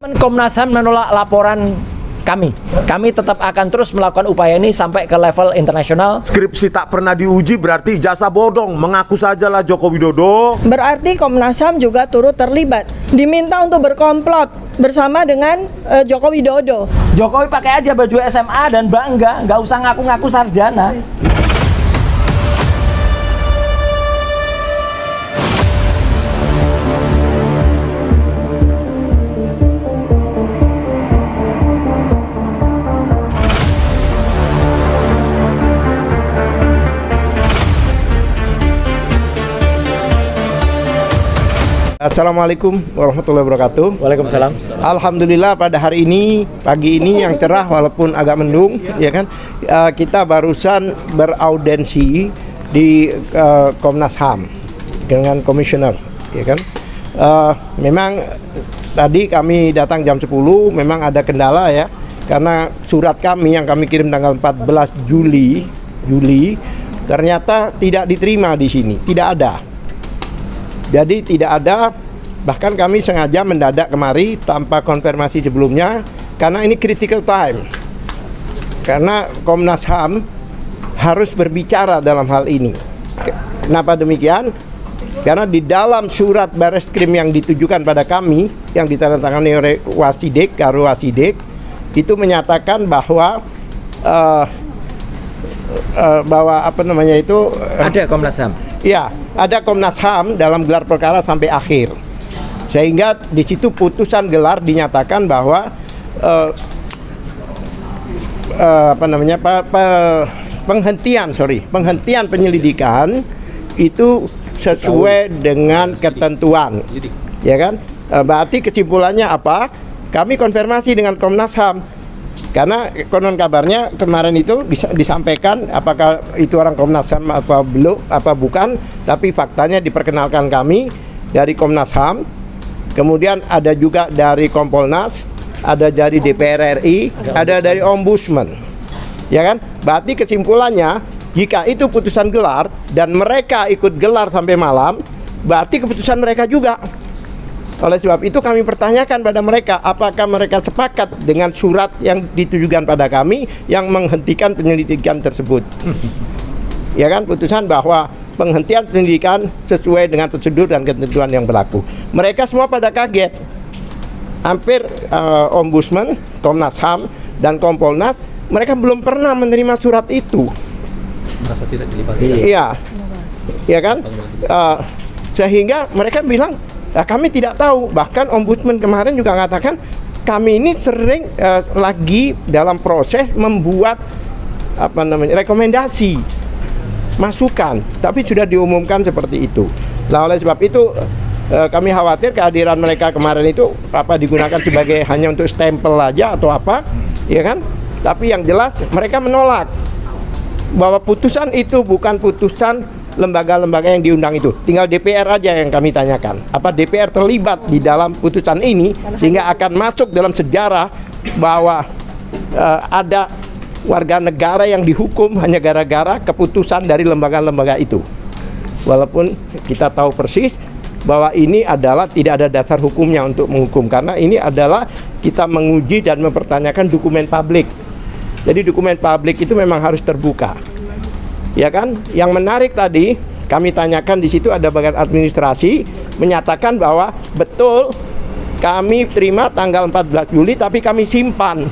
Komnas HAM menolak laporan kami. Kami tetap akan terus melakukan upaya ini sampai ke level internasional. Skripsi tak pernah diuji berarti jasa bodong. Mengaku sajalah Joko Widodo. Berarti Komnas HAM juga turut terlibat. Diminta untuk berkomplot bersama dengan Joko Widodo. Jokowi pakai aja baju SMA dan bangga, nggak usah ngaku-ngaku sarjana. Assalamualaikum warahmatullahi wabarakatuh. Waalaikumsalam. Alhamdulillah pada hari ini, pagi ini yang cerah walaupun agak mendung, ya kan? Kita barusan beraudensi di Komnas HAM dengan komisioner, ya kan? Memang tadi kami datang jam 10, memang ada kendala ya, karena surat kami yang kami kirim tanggal 14 Juli ternyata tidak diterima di sini, tidak ada. Jadi tidak ada, bahkan kami sengaja mendadak kemari tanpa konfirmasi sebelumnya karena ini critical time. Karena Komnas HAM harus berbicara dalam hal ini. Kenapa demikian? Karena di dalam surat Bareskrim yang ditujukan pada kami, yang ditandatangani oleh Wasidek, Karo Wasidek, itu menyatakan bahwa Ada Komnas HAM. ya, ada Komnas HAM dalam gelar perkara sampai akhir. Sehingga di situ putusan gelar dinyatakan bahwa penghentian penyelidikan itu sesuai dengan ketentuan. Ya kan? Berarti kesimpulannya apa? Kami konfirmasi dengan Komnas HAM. Karena konon kabarnya kemarin itu disampaikan apakah itu orang Komnas HAM apa belum apa bukan, tapi faktanya diperkenalkan kami dari Komnas HAM, kemudian ada juga dari Kompolnas, ada dari DPR RI, ada dari Ombudsman, ya kan? Berarti kesimpulannya jika itu putusan gelar dan mereka ikut gelar sampai malam, berarti keputusan mereka juga. Oleh sebab itu kami pertanyakan pada mereka, apakah mereka sepakat dengan surat yang ditujukan pada kami yang menghentikan penyelidikan tersebut. Ya kan, putusan bahwa penghentian penyelidikan sesuai dengan prosedur dan ketentuan yang berlaku. Mereka semua pada kaget. Hampir Ombudsman, Komnas HAM, dan Kompolnas, mereka belum pernah menerima surat itu. Merasa tidak dilibatkan. Iya, ya kan? Sehingga mereka bilang, kami tidak tahu. Bahkan Ombudsman kemarin juga mengatakan kami ini sering lagi dalam proses membuat rekomendasi, masukan, tapi sudah diumumkan seperti itu. Nah, oleh sebab itu kami khawatir kehadiran mereka kemarin itu digunakan sebagai hanya untuk stempel aja atau apa, ya kan? Tapi yang jelas mereka menolak bahwa putusan itu bukan putusan lembaga-lembaga yang diundang itu. Tinggal DPR aja yang kami tanyakan. Apa DPR terlibat di dalam putusan ini sehingga akan masuk dalam sejarah bahwa ada warga negara yang dihukum hanya gara-gara keputusan dari lembaga-lembaga itu. Walaupun kita tahu persis bahwa ini adalah tidak ada dasar hukumnya untuk menghukum, karena ini adalah kita menguji dan mempertanyakan dokumen publik. Jadi dokumen publik itu memang harus terbuka. Ya kan? Yang menarik tadi kami tanyakan di situ ada bagian administrasi menyatakan bahwa betul kami terima tanggal 14 Juli tapi kami simpan.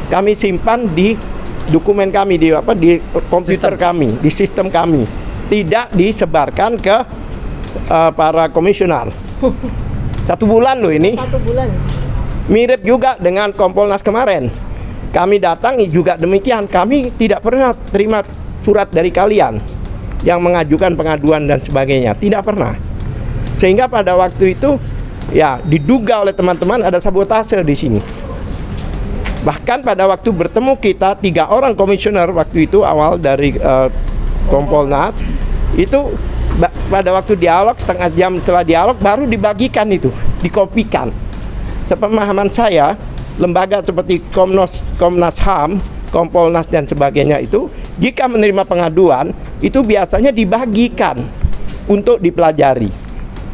Kami simpan di dokumen kami di komputer kami, di sistem kami. Tidak disebarkan ke para komisioner. 1 bulan loh ini. 1 bulan. Mirip juga dengan Kompolnas kemarin. Kami datang juga demikian. Kami tidak pernah terima surat dari kalian yang mengajukan pengaduan dan sebagainya, tidak pernah. Sehingga pada waktu itu ya diduga oleh teman-teman ada sabotase di sini. Bahkan pada waktu bertemu kita 3 orang komisioner waktu itu awal dari Kompolnas itu pada waktu dialog setengah jam setelah dialog baru dibagikan itu, dikopikan. Sepemahaman saya lembaga seperti Komnas HAM, Kompolnas dan sebagainya itu jika menerima pengaduan itu biasanya dibagikan untuk dipelajari.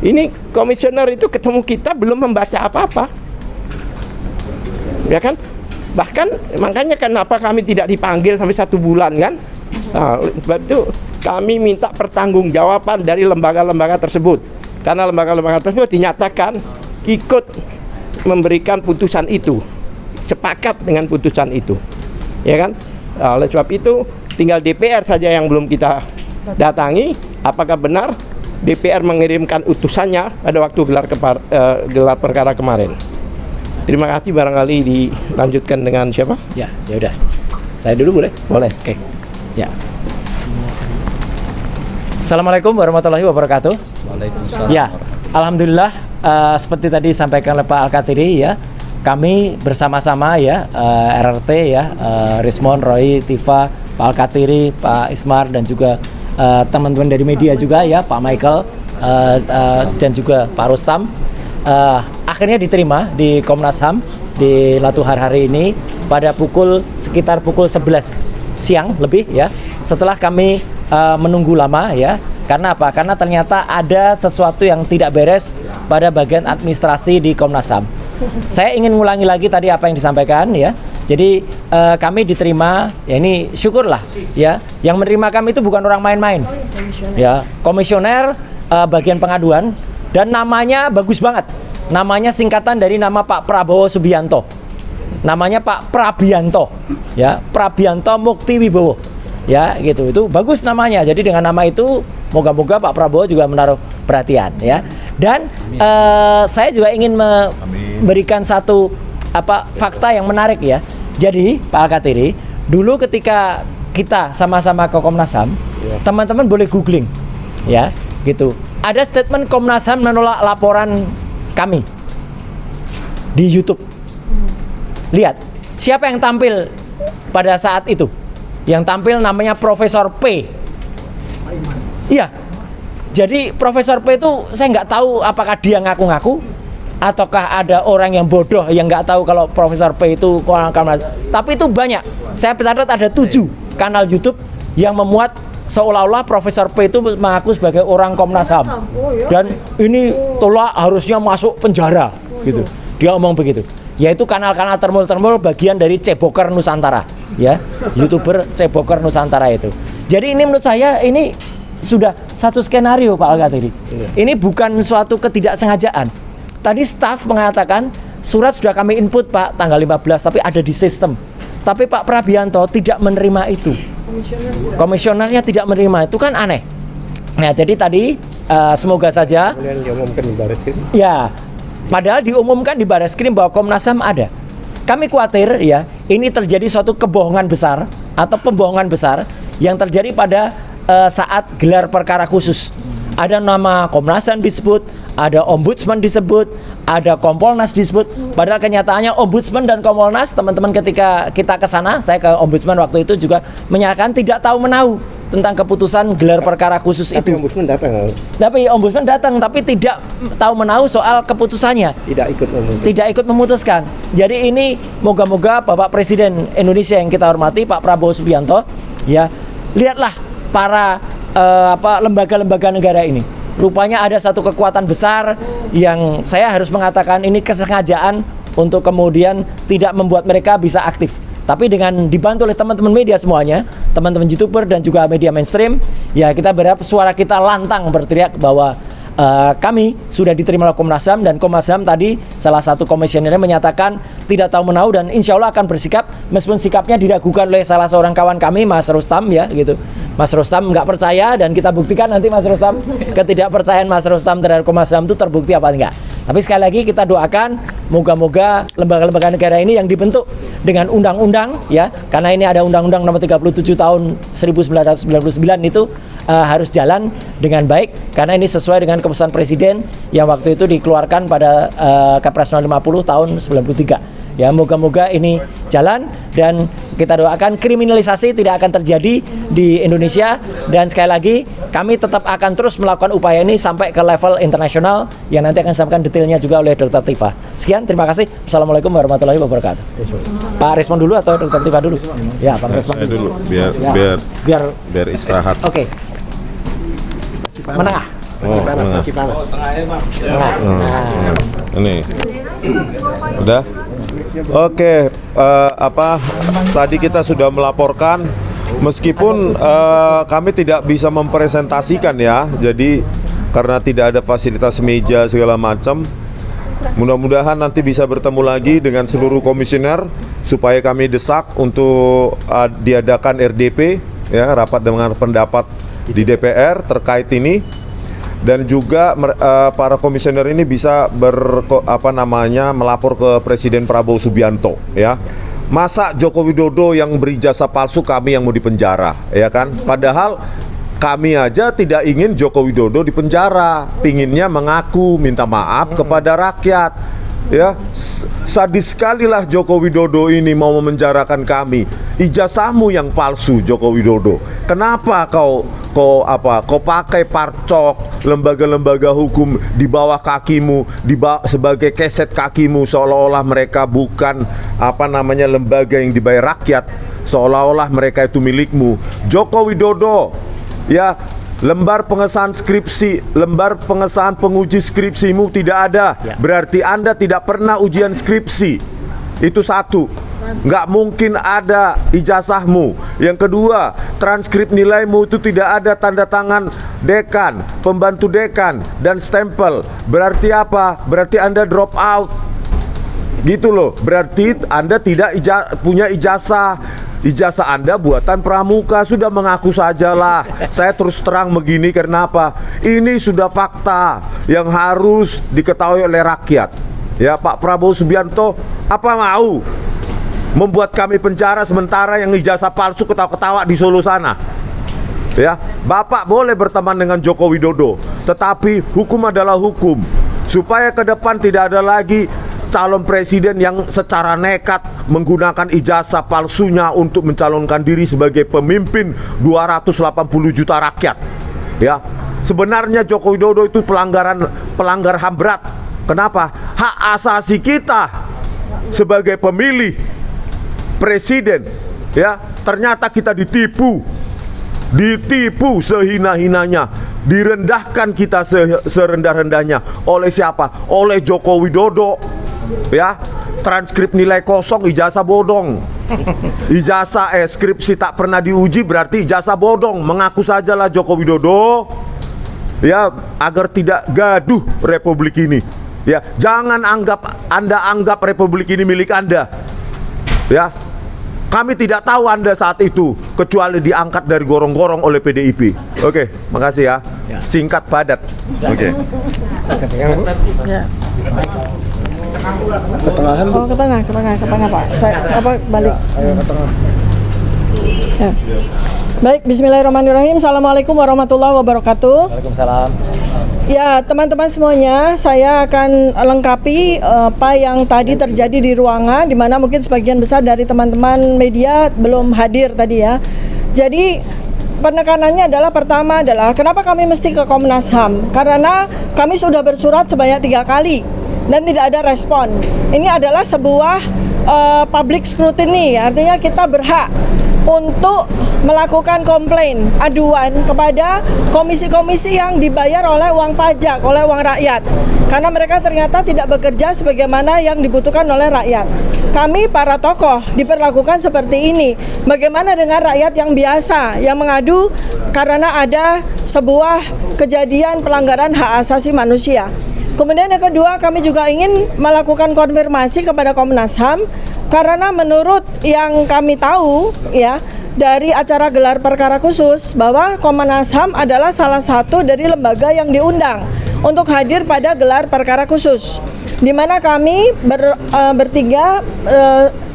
Ini komisioner itu ketemu kita belum membaca apa-apa. ya kan? Bahkan makanya kenapa kami tidak dipanggil sampai 1 bulan kan? Nah, sebab itu kami minta pertanggungjawaban dari lembaga-lembaga tersebut, karena lembaga-lembaga tersebut dinyatakan ikut memberikan putusan itu, sepakat dengan putusan itu, ya kan? Nah, oleh sebab itu tinggal DPR saja yang belum kita datangi. Apakah benar DPR mengirimkan utusannya pada waktu gelar perkara kemarin? Terima kasih, barangkali dilanjutkan dengan siapa? Ya udah. Saya dulu boleh? Boleh. Oke. Ya. Assalamualaikum warahmatullahi wabarakatuh. Waalaikumsalam. Ya, alhamdulillah seperti tadi disampaikan oleh Pak Al-Katiri ya, kami bersama-sama ya RRT ya, Rismon, Roy, Tifa, Pak Al-Katiri, Pak Ismar dan juga teman-teman dari media juga ya, Pak Michael dan juga Pak Rustam akhirnya diterima di Komnas HAM di Latuhar hari ini pada sekitar pukul 11 siang lebih ya, setelah kami menunggu lama ya. Karena apa? Karena ternyata ada sesuatu yang tidak beres pada bagian administrasi di Komnas HAM. Saya ingin ngulangi lagi tadi apa yang disampaikan ya. Jadi kami diterima, ya ini syukurlah ya. Yang menerima kami itu bukan orang main-main. Ya, komisioner bagian pengaduan dan namanya bagus banget. Namanya singkatan dari nama Pak Prabowo Subianto. Namanya Pak Prabianto. Ya, Prabianto Mukti Wibowo. Ya, gitu. Itu bagus namanya. Jadi dengan nama itu moga-moga Pak Prabowo juga menaruh perhatian ya. Dan saya juga ingin memberikan satu fakta yang menarik ya. Jadi Pak Al-Katiri, dulu ketika kita sama-sama ke Komnas HAM, teman-teman boleh googling ya, gitu. Ada statement Komnas HAM menolak laporan kami di YouTube. Lihat, siapa yang tampil pada saat itu? Yang tampil namanya Profesor P. Iya. Jadi Profesor P itu saya nggak tahu apakah dia ngaku-ngaku ataukah ada orang yang bodoh yang nggak tahu kalau Profesor P itu Komnas. Tapi itu banyak. Saya catat ada 7 kanal YouTube yang memuat seolah-olah Profesor P itu mengaku sebagai orang Komnas HAM. Dan ini tolak harusnya masuk penjara gitu. Dia ngomong begitu. Yaitu kanal-kanal termul-termul bagian dari Ceboker Nusantara ya. YouTuber Ceboker Nusantara itu. Jadi ini menurut saya ini sudah satu skenario Pak Al-Katiri. Ini bukan suatu ketidaksengajaan. Tadi staf mengatakan surat sudah kami input Pak tanggal 15 tapi ada di sistem. Tapi Pak Prabianto tidak menerima itu. Komisionernya tidak menerima, itu kan aneh. Nah, jadi tadi semoga saja diumumkan di Barreskrim. Ya, padahal diumumkan di Barreskrim bahwa Komnas HAM ada. Kami khawatir ya, ini terjadi suatu kebohongan besar atau pembohongan besar yang terjadi pada saat gelar perkara khusus. Ada nama Komnas HAM disebut, ada Ombudsman disebut, ada Kompolnas disebut. Padahal kenyataannya Ombudsman dan Kompolnas, teman-teman ketika kita ke sana, saya ke Ombudsman waktu itu juga menyatakan tidak tahu menahu tentang keputusan gelar perkara khusus itu. Ombudsman datang. Tapi Ombudsman datang, tapi tidak tahu menahu soal keputusannya. Tidak ikut memutuskan. Jadi ini moga-moga Bapak Presiden Indonesia yang kita hormati, Pak Prabowo Subianto, ya lihatlah para lembaga-lembaga negara ini. Rupanya ada satu kekuatan besar yang saya harus mengatakan ini kesengajaan untuk kemudian tidak membuat mereka bisa aktif. Tapi dengan dibantu oleh teman-teman media semuanya, teman-teman YouTuber dan juga media mainstream, ya kita berharap suara kita lantang berteriak bahwa kami sudah diterima oleh Komnas HAM, dan Komnas HAM tadi salah satu komisionernya menyatakan tidak tahu menahu dan insya Allah akan bersikap meskipun sikapnya diragukan oleh salah seorang kawan kami, Mas Rustam ya gitu. Mas Rustam nggak percaya dan kita buktikan nanti Mas Rustam ketidakpercayaan Mas Rustam terhadap Komnas HAM itu terbukti apa enggak. Tapi sekali lagi kita doakan moga-moga lembaga-lembaga negara ini yang dibentuk dengan undang-undang ya, karena ini ada Undang-Undang Nomor 37 Tahun 1999 itu harus jalan dengan baik karena ini sesuai dengan keputusan Presiden yang waktu itu dikeluarkan pada Kepres 50 tahun 93. Ya, moga-moga ini jalan dan kita doakan kriminalisasi tidak akan terjadi di Indonesia, dan sekali lagi kami tetap akan terus melakukan upaya ini sampai ke level internasional yang nanti akan disampaikan detailnya juga oleh Dr. Tifa. Sekian, terima kasih. Assalamualaikum warahmatullahi wabarakatuh. Pak Rismon dulu atau Dr. Tifa dulu? Ya, Pak Rismon Saya dulu biar istirahat. Oke. Menengah. Menengah. Menengah. Ini. Udah? Oke, tadi kita sudah melaporkan, meskipun kami tidak bisa mempresentasikan ya, jadi karena tidak ada fasilitas meja segala macam. Mudah-mudahan nanti bisa bertemu lagi dengan seluruh komisioner supaya kami desak untuk diadakan RDP ya, rapat dengan pendapat di DPR terkait ini, dan juga para komisioner ini bisa melapor ke Presiden Prabowo Subianto ya. Masa Joko Widodo yang berijazah palsu kami yang mau dipenjara ya kan? Padahal kami aja tidak ingin Joko Widodo dipenjara, pinginnya mengaku minta maaf kepada rakyat. Ya, sadis sekali lah Joko Widodo ini mau memenjarakan kami. Ijazahmu yang palsu, Joko Widodo. Kenapa kau pakai parcok lembaga-lembaga hukum di bawah kakimu, sebagai keset kakimu, seolah-olah mereka bukan lembaga yang dibayar rakyat, seolah-olah mereka itu milikmu. Joko Widodo, ya, lembar pengesahan skripsi, lembar pengesahan penguji skripsimu tidak ada. Berarti Anda tidak pernah ujian skripsi. Itu satu. Nggak mungkin ada ijazahmu. Yang kedua, transkrip nilaimu itu tidak ada tanda tangan dekan, pembantu dekan, dan stempel. Berarti apa? Berarti Anda drop out. Gitu loh. Berarti Anda tidak punya ijazah. Ijazah Anda buatan pramuka, sudah mengaku sajalah. Saya terus terang begini karena apa? Ini sudah fakta yang harus diketahui oleh rakyat. Ya, Pak Prabowo Subianto apa mau membuat kami penjara sementara yang ijazah palsu ketawa-ketawa di Solo sana? Ya, Bapak boleh berteman dengan Joko Widodo, tetapi hukum adalah hukum. Supaya ke depan tidak ada lagi calon presiden yang secara nekat menggunakan ijazah palsunya untuk mencalonkan diri sebagai pemimpin 280 juta rakyat. Ya, sebenarnya Joko Widodo itu pelanggar HAM berat. Kenapa? Hak asasi kita sebagai pemilih presiden, ya, ternyata kita ditipu sehina-hinanya, direndahkan kita serendah-rendahnya. Oleh siapa? Oleh Joko Widodo. Ya, transkrip nilai kosong, ijazah bodong. Ijazah skripsi tak pernah diuji berarti ijazah bodong. Mengaku sajalah Joko Widodo, ya, agar tidak gaduh republik ini. Ya, jangan Anda anggap republik ini milik Anda. Ya, kami tidak tahu Anda saat itu kecuali diangkat dari gorong-gorong oleh PDIP. Oke, makasih ya. Singkat padat. Oke. Ya. Ke tengah Pak. Saya balik. Ke tengah. Ya. Baik, bismillahirrahmanirrahim. Assalamualaikum warahmatullahi wabarakatuh. Waalaikumsalam. Ya, teman-teman semuanya, saya akan lengkapi apa yang tadi terjadi di ruangan, di mana mungkin sebagian besar dari teman-teman media belum hadir tadi ya. Jadi penekanannya adalah, pertama adalah kenapa kami mesti ke Komnas HAM? Karena kami sudah bersurat sebanyak 3 kali dan tidak ada respon. Ini adalah sebuah public scrutiny, artinya kita berhak untuk melakukan komplain, aduan kepada komisi-komisi yang dibayar oleh uang pajak, oleh uang rakyat. Karena mereka ternyata tidak bekerja sebagaimana yang dibutuhkan oleh rakyat. Kami para tokoh diperlakukan seperti ini. Bagaimana dengan rakyat yang biasa, yang mengadu karena ada sebuah kejadian pelanggaran hak asasi manusia. Kemudian yang kedua, kami juga ingin melakukan konfirmasi kepada Komnas HAM, karena menurut yang kami tahu ya dari acara gelar perkara khusus, bahwa Komnas HAM adalah salah satu dari lembaga yang diundang untuk hadir pada gelar perkara khusus, di mana kami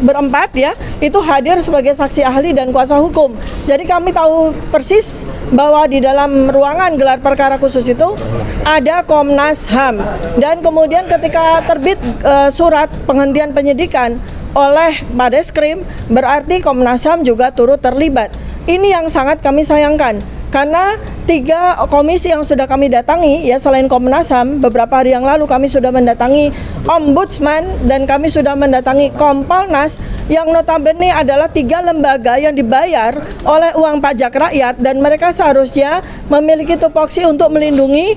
berempat ya itu hadir sebagai saksi ahli dan kuasa hukum. Jadi kami tahu persis bahwa di dalam ruangan gelar perkara khusus itu ada Komnas HAM, dan kemudian ketika terbit surat penghentian penyidikan oleh Bareskrim, berarti Komnas HAM juga turut terlibat. Ini yang sangat kami sayangkan. Karena 3 komisi yang sudah kami datangi, ya selain Komnas HAM, beberapa hari yang lalu kami sudah mendatangi Ombudsman dan kami sudah mendatangi Kompolnas, yang notabene adalah 3 lembaga yang dibayar oleh uang pajak rakyat, dan mereka seharusnya memiliki tupoksi untuk melindungi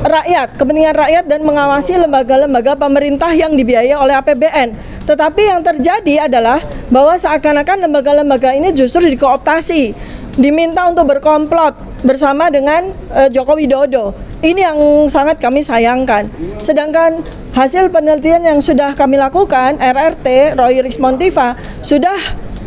rakyat, kepentingan rakyat, dan mengawasi lembaga-lembaga pemerintah yang dibiayai oleh APBN. Tetapi yang terjadi adalah bahwa seakan-akan lembaga-lembaga ini justru dikooptasi, diminta untuk berkomplot bersama dengan Joko Widodo. Ini yang sangat kami sayangkan. Sedangkan hasil penelitian yang sudah kami lakukan, RRT, Roy Rismon Tiva, sudah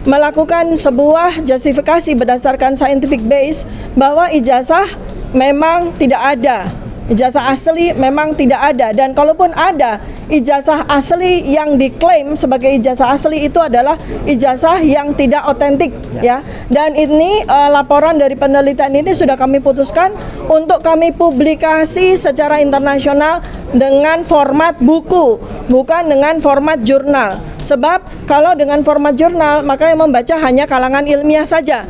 melakukan sebuah justifikasi berdasarkan scientific base bahwa ijazah memang tidak ada. Ijazah asli memang tidak ada, dan kalaupun ada, ijazah asli yang diklaim sebagai ijazah asli itu adalah ijazah yang tidak otentik, ya. Dan ini laporan dari penelitian ini sudah kami putuskan untuk kami publikasi secara internasional dengan format buku, bukan dengan format jurnal. Sebab kalau dengan format jurnal, maka yang membaca hanya kalangan ilmiah saja.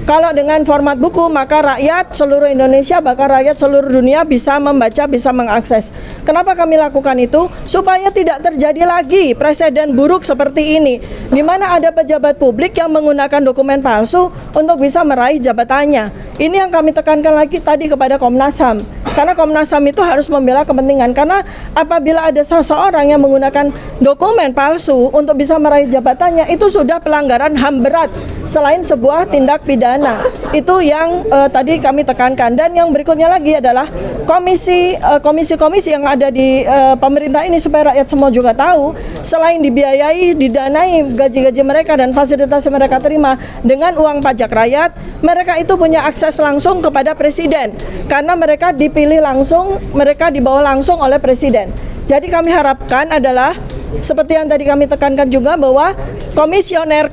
Kalau dengan format buku, maka rakyat seluruh Indonesia, bahkan rakyat seluruh dunia bisa membaca, bisa mengakses. Kenapa kami lakukan itu? Supaya tidak terjadi lagi presiden buruk seperti ini, di mana ada pejabat publik yang menggunakan dokumen palsu untuk bisa meraih jabatannya. Ini yang kami tekankan lagi tadi kepada Komnas HAM. Karena Komnas HAM itu harus membela kepentingan. Karena apabila ada seseorang yang menggunakan dokumen palsu untuk bisa meraih jabatannya, itu sudah pelanggaran HAM berat selain sebuah tindak pidana. Itu yang tadi kami tekankan. Dan yang berikutnya lagi adalah komisi-komisi yang ada di pemerintah ini, supaya rakyat semua juga tahu, selain dibiayai, didanai gaji-gaji mereka dan fasilitas yang mereka terima dengan uang pajak rakyat, mereka itu punya akses langsung kepada presiden. Karena mereka dipilih langsung, mereka dibawa langsung oleh presiden. Jadi kami harapkan adalah seperti yang tadi kami tekankan juga, bahwa komisioner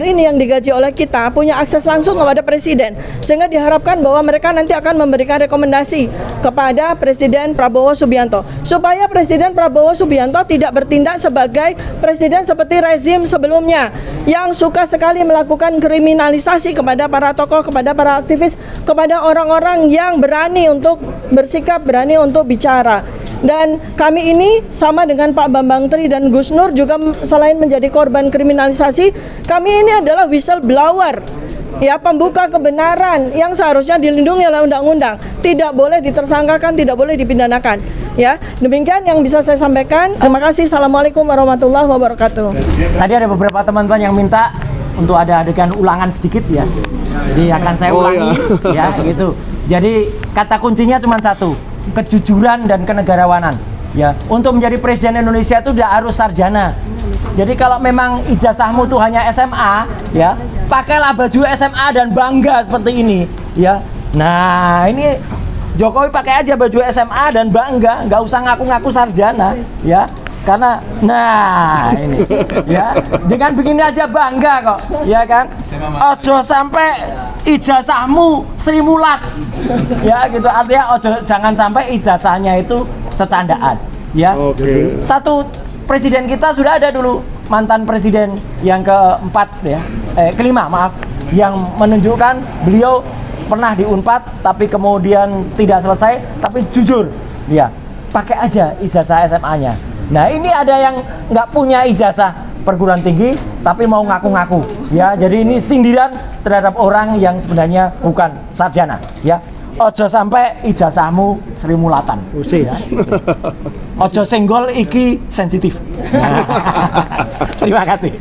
ini yang digaji oleh kita punya akses langsung kepada presiden, sehingga diharapkan bahwa mereka nanti akan memberikan rekomendasi kepada Presiden Prabowo Subianto, supaya Presiden Prabowo Subianto tidak bertindak sebagai presiden seperti rezim sebelumnya yang suka sekali melakukan kriminalisasi kepada para tokoh, kepada para aktivis, kepada orang-orang yang berani untuk bersikap, berani untuk bicara. Dan kami ini sama dengan Pak Bambang Tri dan Gus Nur juga, selain menjadi korban kriminalisasi, kami ini adalah whistleblower, ya, pembuka kebenaran yang seharusnya dilindungi oleh undang-undang, tidak boleh ditersangkakan, tidak boleh dipidanakan, ya. Demikian yang bisa saya sampaikan. Terima kasih. Assalamualaikum warahmatullahi wabarakatuh. Tadi ada beberapa teman-teman yang minta untuk ada adegan ulangan sedikit, ya. Jadi akan saya ulangi, ya, gitu. Jadi kata kuncinya cuma satu: kejujuran dan kenegarawanan, ya. Untuk menjadi presiden Indonesia itu tidak harus sarjana. Jadi kalau memang ijazahmu tuh hanya SMA, ya, pakailah baju SMA dan bangga seperti ini, ya. Nah, ini Jokowi pakai aja baju SMA dan bangga, nggak usah ngaku-ngaku sarjana, ya. Karena, nah ini, ya, dengan begini aja bangga kok, ya kan? Ojo sampai ijazahmu Sri Mulat, ya, gitu. Artinya jangan sampai ijazahnya itu cecandaan, ya. Satu presiden kita sudah ada dulu, mantan presiden yang kelima, maaf, yang menunjukkan beliau pernah di Unpad, tapi kemudian tidak selesai, tapi jujur, ya, pakai aja ijazah SMA-nya. Nah, ini ada yang nggak punya ijazah perguruan tinggi tapi mau ngaku-ngaku, ya. Jadi ini sindiran terhadap orang yang sebenarnya bukan sarjana, ya. Ojo sampai ijazahmu Sri Mulatan, ya, gitu. Ojo senggol iki sensitif. Terima kasih.